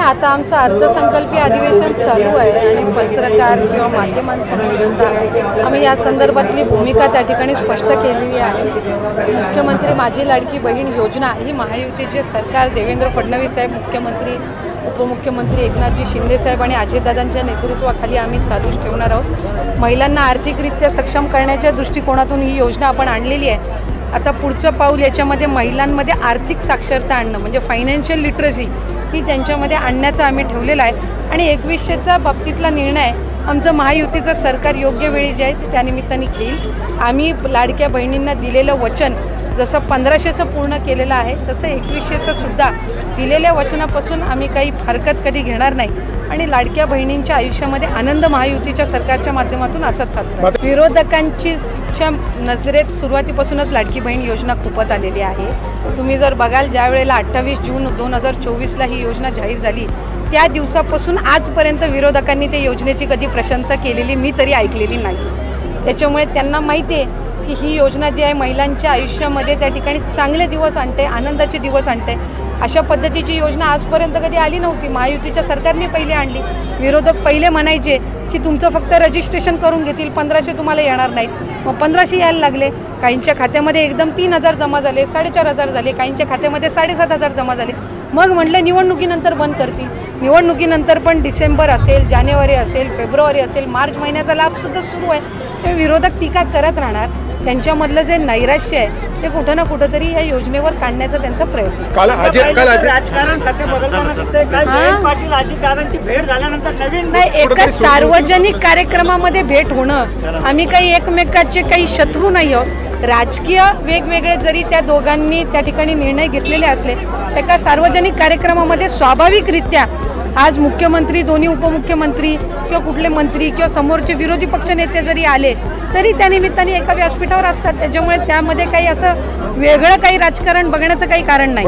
आता आमचं अर्थसंकल्पीय अधिवेशन चालू आहे आणि पत्रकार किंवा माध्यमांसमोर सुद्धा आम्ही या संदर्भातली भूमिका त्या ठिकाणी स्पष्ट केलेली आहे। मुख्यमंत्री माझी लाडकी बहीण योजना ही महायुतीचे सरकार देवेंद्र फडणवीस साहेब मुख्यमंत्री, उपमुख्योमंत्री एकनाथजी शिंदे साहेब आणि अजितदादांच्या नेतृत्वाखाली आम्ही चालूच ठेवणार आहोत। महिलांना आर्थिकरित्या सक्षम करण्याच्या दृष्टिकोनातून ही योजना आपण आणलेली आहे। आता पुढचं पाऊल याच्यामध्ये महिलांमध्ये आर्थिक साक्षरता आणणं म्हणजे फायनान्शियल लिटरसी ही त्यांच्यामध्ये आणण्याचं आम्ही ठेवलेलं आहे आणि 2100चा बाबतीतला निर्णय आमचं महायुतीचं सरकार योग्य वेळी जे आहे त्यानिमित्ताने घेईल। आम्ही लाडक्या बहिणींना दिलेलं वचन जसं 1500चं पूर्ण केलेलं आहे तसं 2100चं सुद्धा दिलेल्या वचनापासून आम्ही काही हरकत कधी घेणार नाही आणि लाडक्या बहिणींच्या आयुष्यामध्ये आनंद महायुतीच्या सरकारच्या माध्यमातून असाच चालतो। विरोधकांच्या नजरेत सुरुवातीपासूनच लाडकी बहीण योजना खूपच आलेली आहे। तुम्ही जर बघाल ज्या वेळेला 28 जून 2024ला ही योजना जाहीर झाली त्या दिवसापासून आजपर्यंत विरोधकांनी त्या योजनेची कधी प्रशंसा केलेली मी तरी ऐकलेली नाही। त्याच्यामुळे त्यांना माहिती आहे की ही योजना जी आहे महिलांच्या आयुष्यामध्ये त्या ठिकाणी चांगले दिवस आणते, आनंदाचे दिवस आणते। अशा पद्धतीची योजना आजपर्यंत कधी आली नव्हती, महायुतीच्या सरकारने पहिले आणली। विरोधक पहिले म्हणायचे की तुमचं फक्त रजिस्ट्रेशन करून घेतील, 1500 तुम्हाला येणार नाहीत। मग 1500 यायला लागले, काहींच्या खात्यामध्ये एकदम 3000 जमा झाले, 4500 झाले, काहींच्या खात्यामध्ये 7500 जमा झाले। मग म्हटलं निवडणुकीनंतर बंद करतील। निवडणुकीनंतर पण डिसेंबर असेल, जानेवारी असेल, फेब्रुवारी असेल, मार्च महिन्याचा लाभसुद्धा सुरू आहे। ते विरोधक टीका करत राहणार। त्यांच्यामधलं जे नैराश्य आहे ते कुठं ना कुठं तरी या योजनेवर काढण्याचा त्यांचा प्रयत्न। नाही, एका सार्वजनिक कार्यक्रमामध्ये भेट होणं, आम्ही काही एकमेकाचे काही शत्रू नाही आहोत। राजकीय वेगवेगळे जरी त्या दोघांनी त्या ठिकाणी निर्णय घेतलेले असले एका सार्वजनिक कार्यक्रमामध्ये स्वाभाविकरित्या आज मुख्यमंत्री, दोन्ही उपमुख्यमंत्री किंवा कुठले मंत्री किंवा समोरचे विरोधी पक्षनेते जरी आले तरी त्या निमित्ताने एका व्यासपीठावर असतात। त्याच्यामुळे त्यामध्ये काही असं वेगळं काही राजकारण बघण्याचं काही कारण नाही।